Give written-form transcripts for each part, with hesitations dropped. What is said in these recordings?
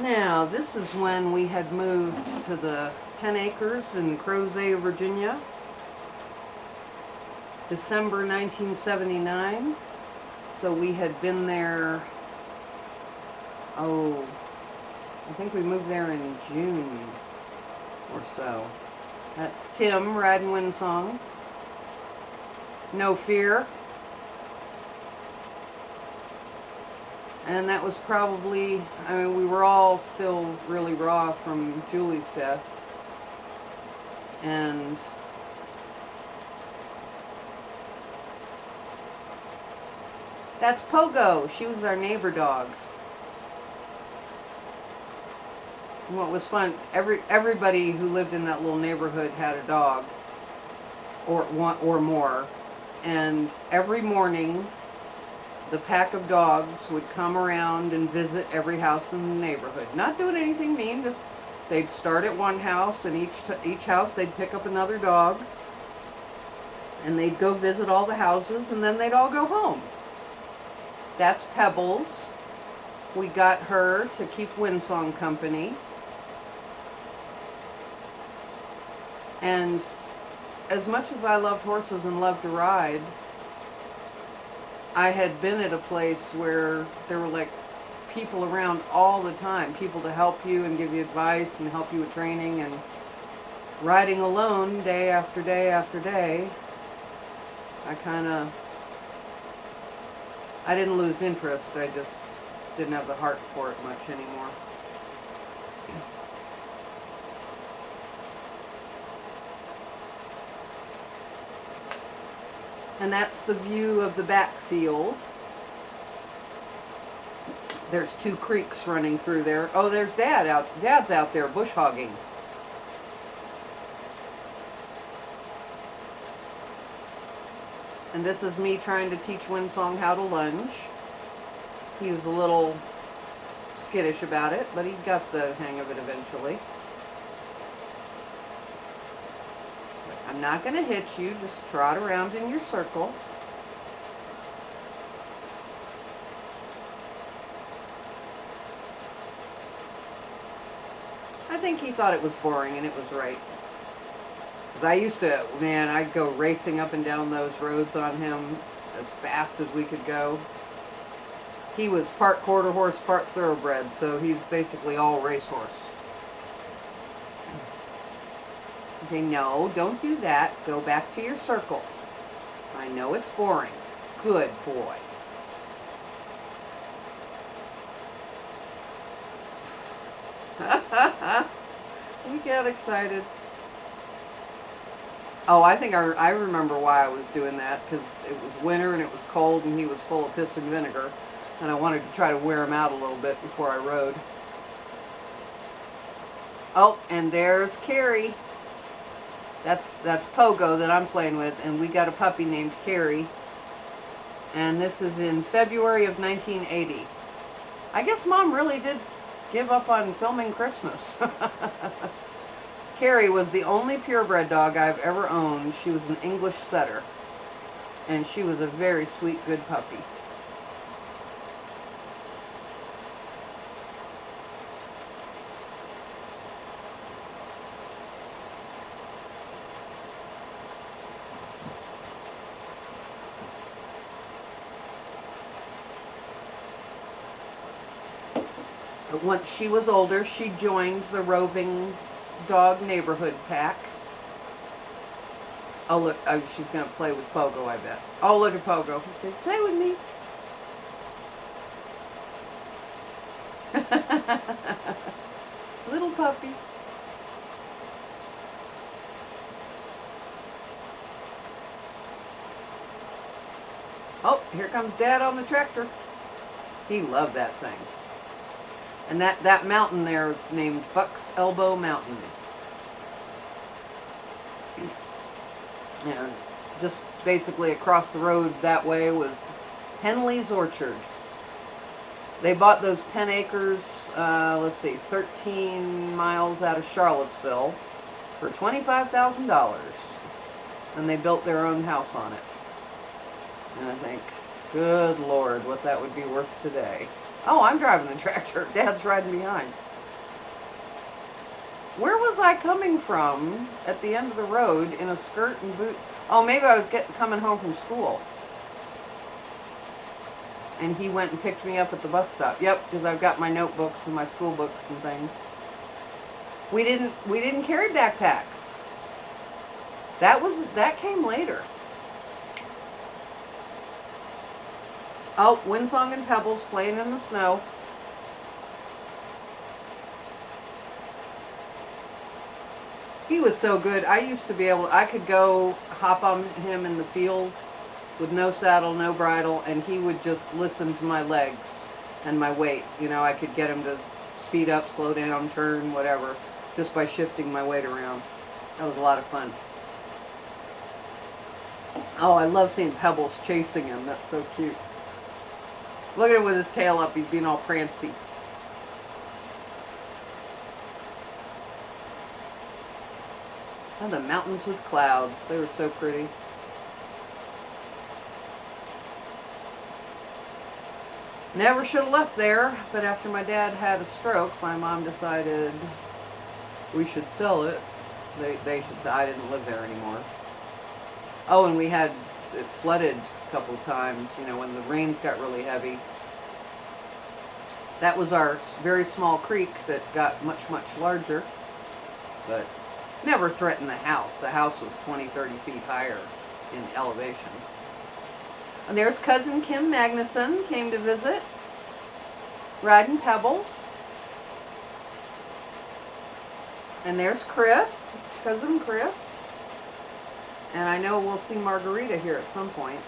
Now, this is when we had moved to the 10 acres in Crozet, Virginia. December 1979. So we had been there, I think we moved there in June or so. That's Tim riding Windsong. No Fear. And that was probably, we were all still really raw from Julie's death. And that's Pogo. She was our neighbor dog. And what was fun, everybody who lived in that little neighborhood had a dog, or one or more. And every morning, the pack of dogs would come around and visit every house in the neighborhood. Not doing anything mean, just they'd start at one house, and each house they'd pick up another dog, and they'd go visit all the houses, and then they'd all go home. That's Pebbles. We got her to keep Windsong company. And as much as I loved horses and loved to ride, I had been at a place where there were like people around all the time, people to help you and give you advice and help you with training, and riding alone day after day after day, I didn't lose interest, I just didn't have the heart for it much anymore. And that's the view of the backfield. There's two creeks running through there. Oh, there's Dad's out there bush hogging. And this is me trying to teach Windsong how to lunge. He was a little skittish about it, but he got the hang of it eventually. I'm not going to hit you, just trot around in your circle. I think he thought it was boring, and it was right. Because I used to, I'd go racing up and down those roads on him as fast as we could go. He was part quarter horse, part thoroughbred, so he's basically all racehorse. Okay, no, don't do that. Go back to your circle. I know it's boring. Good boy. He got excited. Oh, I think I remember why I was doing that, because it was winter and it was cold and he was full of piss and vinegar, and I wanted to try to wear him out a little bit before I rode. Oh, and there's Kerry. That's Pogo that I'm playing with, and we got a puppy named Kerry. And this is in February of 1980. I guess Mom really did give up on filming Christmas. Kerry was the only purebred dog I've ever owned. She was an English setter, and she was a very sweet, good puppy. But once she was older, she joined the roving dog neighborhood pack. Oh, look, she's going to play with Pogo, I bet. Oh, look at Pogo. She says, play with me. Little puppy. Oh, here comes Dad on the tractor. He loved that thing. And that mountain there is named Buck's Elbow Mountain. And just basically across the road that way was Henley's Orchard. They bought those 10 acres, 13 miles out of Charlottesville for $25,000. And they built their own house on it. And I think, good Lord, what that would be worth today. Oh, I'm driving the tractor. Dad's riding behind. Where was I coming from at the end of the road in a skirt and boot? Oh, maybe I was coming home from school. And he went and picked me up at the bus stop. Yep, because I've got my notebooks and my school books and things. We didn't carry backpacks. That came later. Oh, Windsong and Pebbles playing in the snow. He was so good. I could go hop on him in the field with no saddle, no bridle, and he would just listen to my legs and my weight. You know, I could get him to speed up, slow down, turn, whatever, just by shifting my weight around. That was a lot of fun. Oh, I love seeing Pebbles chasing him. That's so cute. Look at him with his tail up. He's being all prancy. Oh, the mountains with clouds. They were so pretty. Never should have left there, but after my dad had a stroke, my mom decided we should sell it. They should. I didn't live there anymore. Oh, and we had it flooded a couple of times, you know, when the rains got really heavy. That was our very small creek that got much, much larger, but never threatened the house. The house was 20, 30 feet higher in elevation. And there's cousin Kim Magnuson came to visit, riding Pebbles. And there's Chris, it's cousin Chris. And I know we'll see Margarita here at some point.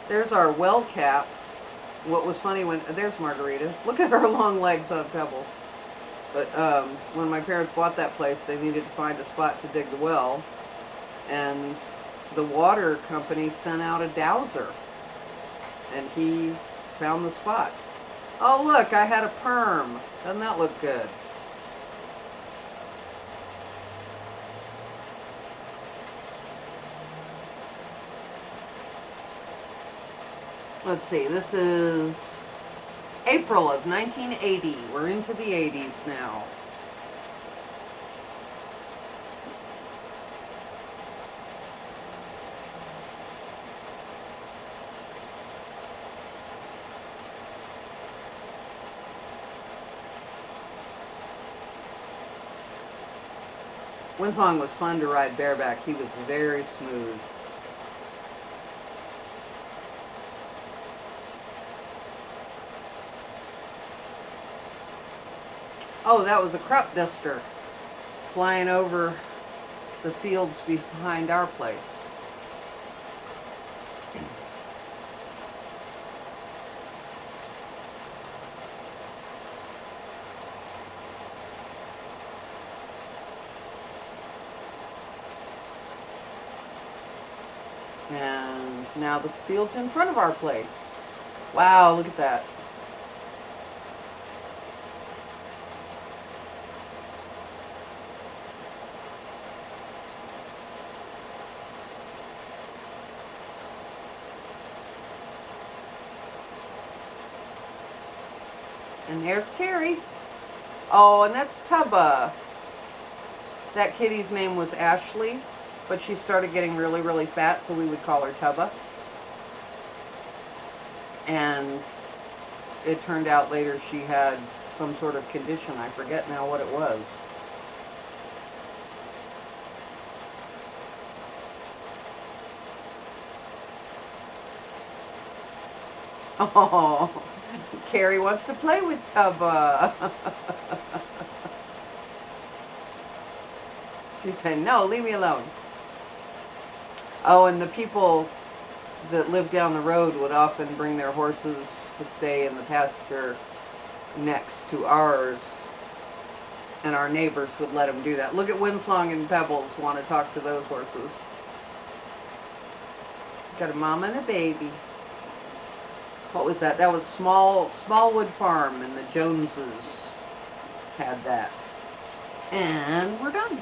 There's our well cap. What was funny there's Margarita. Look at her long legs on Pebbles. But when my parents bought that place, they needed to find a spot to dig the well. And the water company sent out a dowser. And he found the spot. Oh, look, I had a perm. Doesn't that look good? Let's see, this is April of 1980. We're into the 80s now. Windsong was fun to ride bareback. He was very smooth. Oh, that was a crop duster flying over the fields behind our place. And now the field's in front of our place. Wow, look at that. And there's Kerry. Oh, and that's Tubba. That kitty's name was Ashley, but she started getting really, really fat, so we would call her Tubba. And it turned out later she had some sort of condition. I forget now what it was. Oh, Kerry wants to play with Tubba. She said, no, leave me alone. Oh, and the people that lived down the road would often bring their horses to stay in the pasture next to ours. And our neighbors would let them do that. Look at Windsong and Pebbles want to talk to those horses. Got a mama and a baby. What was that? That was Smallwood Farm, and the Joneses had that. And we're done.